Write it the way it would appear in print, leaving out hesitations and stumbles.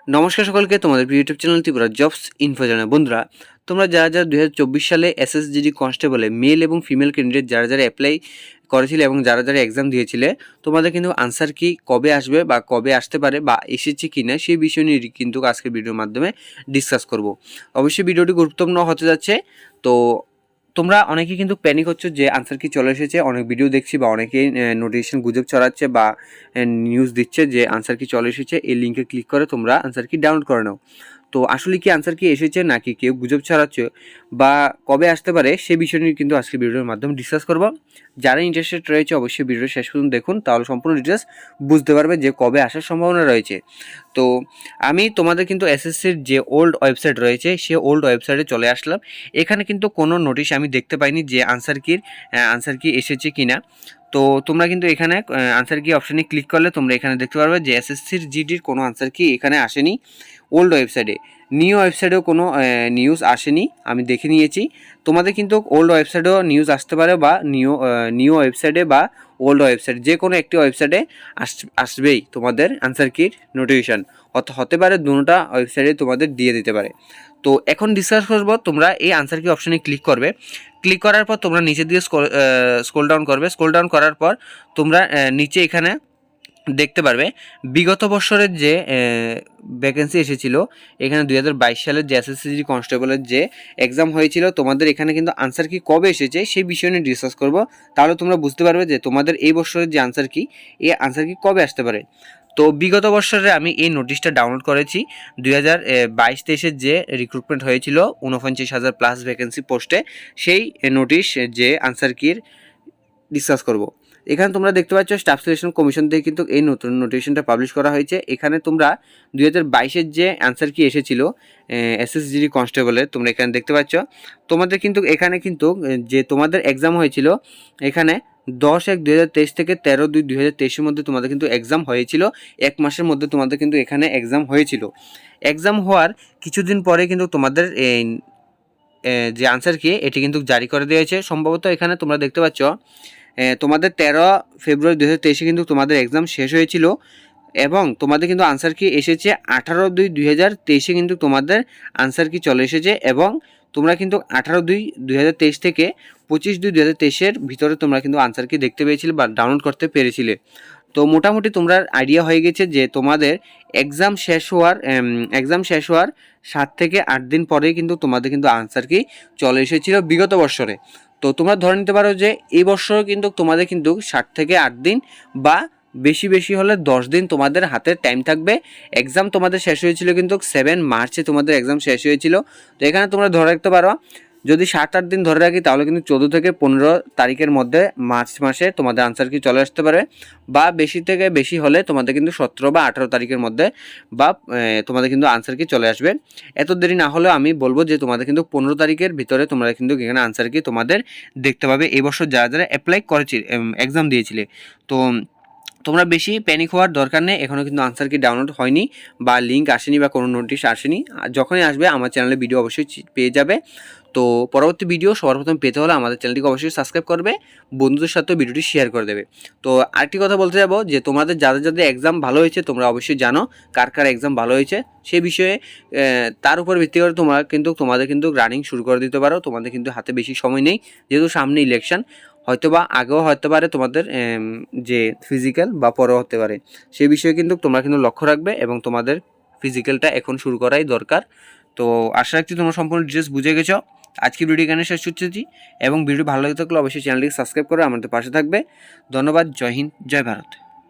নমস্কার সকলকে, তোমাদের YouTube channel Tripura jobs info জানায়। বন্ধুরা, তোমরা যারা যারা 2024 সালে এসএসজিডি কনস্টেবলে মেল এবং ফিমেল ক্যান্ডিডেট যারা যারা অ্যাপ্লাই করেছিলে এবং যারা যারা এক্সাম দিয়েছিলে, তোমাদের কিন্তু আনসার কি কবে আসবে বা কবে আসতে পারে বা এসেছে কি না সেই বিষয় নিয়ে কিন্তু আজকের ভিডিওর মাধ্যমে ডিসকাস করব। অবশ্যই ভিডিওটি গুরুত্বপূর্ণ হতে যাচ্ছে। তো তোমরা অনেকে কিন্তু প্যানিক হচ্ছে যে আনসার কি চলে এসেছে, অনেক ভিডিও দেখছি বা অনেকেই নোটিফিকেশন গুজব ছড়াচ্ছে বা নিউজ দিচ্ছে যে আনসার কি চলে এসেছে, এই লিঙ্কে ক্লিক করে তোমরা আনসার কি ডাউনলোড করে নাও। তো আসলে কি আনসার কি এসেছে নাকি কেউ গুজব ছড়াচ্ছে বা কবে আসতে পারে সে বিষয় নিয়ে কিন্তু আজকে ভিডিওর মাধ্যমে ডিসকাস করব। যারা ইন্টারেস্টেড রয়েছে অবশ্যই ভিডিও শেষ পর্যন্ত দেখুন, তাহলে সম্পূর্ণ ডিটেলস বুঝতে পারবে যে কবে আসার সম্ভাবনা রয়েছে। তো আমি তোমাদের কিন্তু এসএসসির যে ওল্ড ওয়েবসাইট রয়েছে সে ওল্ড ওয়েবসাইটে চলে আসলাম। এখানে কিন্তু কোনো নোটিশ আমি দেখতে পাইনি যে আনসার কি এসেছে কিনা। তো তোমরা কিন্তু এখানে আনসার কি অপশানে ক্লিক করলে তোমরা এখানে দেখতে পারবে যে এসএসসির জিডির কোনো আনসার কি এখানে আসেনি ওল্ড ওয়েবসাইটে। নিউ ওয়েবসাইটেও কোনো নিউজ আসেনি, আমি দেখে নিয়েছি। তোমাদের কিন্তু ওল্ড ওয়েবসাইটেও নিউজ আসতে পারে বা নিউ ওয়েবসাইটে বা ওল্ড ওয়েবসাইট যে কোনো একটি ওয়েবসাইটে আসবেই তোমাদের আনসার কির নোটিফিকেশান। হতে পারে দুটোটা ওয়েবসাইটে তোমাদের দিয়ে দিতে পারে। তো এখন ডিসকাস করবো, তোমরা এই আনসার কি অপশানে ক্লিক করবে। ক্লিক করার পর তোমরা নিচের দিকে স্ক্রল ডাউন করবে। স্ক্রল ডাউন করার পর তোমরা নিচে এখানে দেখতে পারবে বিগত বছরের যে ভ্যাকেন্সি এসেছিল। এখানে 2022 সালের যে এসএসসি কনস্টেবলের যে এক্সাম হয়েছিল, তোমাদের এখানে কিন্তু আনসার কি কবে এসেছে সেই বিষয় নিয়ে ডিসকাস করব। তাহলে তোমরা বুঝতে পারবে যে তোমাদের এই বছরের যে আনসার কি, এই আনসার কি কবে আসতে পারে। তো বিগত বছরে আমি এই নোটিশটা ডাউনলোড করেছি। 2022-23 যে রিক্রুটমেন্ট হয়েছিল 49,000 প্লাস ভ্যাকেন্সি পোস্টে, সেই নোটিশ যে আনসার কির ডিসকাস করব। এখানে তোমরা দেখতে পাচ্ছ স্টাফ সিলেকশন কমিশন থেকে কিন্তু এই নতুন নোটিফিকেশনটা পাবলিশ করা হয়েছে। এখানে তোমরা 2022-এর যে অ্যান্সার কি এসেছিল এসএসজিডি কনস্টেবলের, তোমরা এখানে দেখতে পাচ্ছ। তোমাদের কিন্তু এখানে কিন্তু যে তোমাদের এক্সাম হয়েছিল, এখানে 10/1/2023 থেকে 13/2/2023-এর মধ্যে তোমাদের কিন্তু এক্সাম হয়েছিল। এক মাসের মধ্যে তোমাদের কিন্তু এখানে এক্সাম হয়েছিল। এক্সাম হওয়ার কিছুদিন পরে কিন্তু তোমাদের যে আনসার কি এটি কিন্তু জারি করে দিয়েছে। সম্ভবত এখানে তোমরা দেখতে পাচ্ছ তোমাদের 13 ফেব্রুয়ারি 2023-এ কিন্তু তোমাদের এক্সাম শেষ হয়েছিল এবং তোমাদের কিন্তু আনসার কি এসেছে 18/2/2023-এ কিন্তু তোমাদের আনসার কি চলে এসেছে এবং তোমরা কিন্তু 18/2/2023 থেকে 25/2/2023-এর ভিতরে তোমরা কিন্তু আনসার কি দেখতে পেয়েছিলে বা ডাউনলোড করতে পেরেছিলে। তো মোটামুটি তোমরা আইডিয়া হয়ে গেছে যে তোমাদের এক্সাম শেষ হওয়ার 7 থেকে 8 দিন পরেই কিন্তু তোমাদের কিন্তু আনসার কি চলে এসেছিল বিগত বছরে। তো তোমরা ধরে নিতে পারো যে এই বছর কিন্তু তোমাদের কিন্তু 7 থেকে 8 দিন বা বেশি হলে 10 দিন তোমাদের হাতে টাইম থাকবে। এক্সাম তোমাদের শেষ হয়েছিল কিন্তু 7 মার্চে তোমাদের এক্সাম শেষ হয়েছিল। তো এখানে তোমরা ধরে রাখতে পারো যদি 7-8 দিন ধরে রাখি তাহলে কিন্তু 14 থেকে 15 তারিখের মধ্যে মার্চ মাসে তোমাদের আনসার কি চলে আসতে পারে, বা বেশি থেকে বেশি হলে তোমাদের কিন্তু 17 বা 18 তারিখের মধ্যে বা তোমাদের কিন্তু আনসার কি চলে আসবে। এত দেরি না হলেও আমি বলবো যে তোমাদের কিন্তু 15 তারিখের ভিতরে তোমরা কিন্তু এখানে আনসার কি তোমাদের দেখতে পাবে এই বছর যারা যারা অ্যাপ্লাই করেছিল এক্সাম দিয়েছিলে। তো তোমরা বেশি প্যানিক হওয়ার দরকার নেই, এখনও কিন্তু আনসার কি ডাউনলোড হয়নি বা লিঙ্ক আসেনি বা কোনো নোটিশ আসেনি। যখনই আসবে আমার চ্যানেলে ভিডিও অবশ্যই পেয়ে যাবে। তো পরবর্তী ভিডিও সবার প্রথম পেতে হলে আমাদের চ্যানেলটিকে অবশ্যই সাবস্ক্রাইব করবে, বন্ধুদের সাথেও ভিডিওটি শেয়ার করে দেবে। তো আরেকটি কথা বলতে যাবো যে তোমাদের যাদের যাদের এক্সাম ভালো হয়েছে তোমরা অবশ্যই জানো কার কার এক্সাম ভালো হয়েছে সেই বিষয়ে। তার উপর ভিত্তি করে তোমাদের কিন্তু রানিং শুরু করে দিতে পারো। তোমাদের কিন্তু হাতে বেশি সময় নেই, যেহেতু সামনে ইলেকশন। হয়তোবা আগেও হতে পারে তোমাদের যে ফিজিক্যাল বা পরেও হতে পারে, সেই বিষয়ে কিন্তু তোমরা কিন্তু লক্ষ্য রাখবে এবং তোমাদের ফিজিক্যালটা এখন শুরু করাই দরকার। তো আশা রাখছি তোমরা সম্পূর্ণ ডিটেলস বুঝে গেছো। আজকে ভিডিও এখানে শেষ করছি এবং ভিডিও ভালো লাগে থাকলে অবশ্যই চ্যানেলটিকে সাবস্ক্রাইব করে আমাদের পাশে থাকবে। ধন্যবাদ। জয় হিন্দ, জয় ভারত।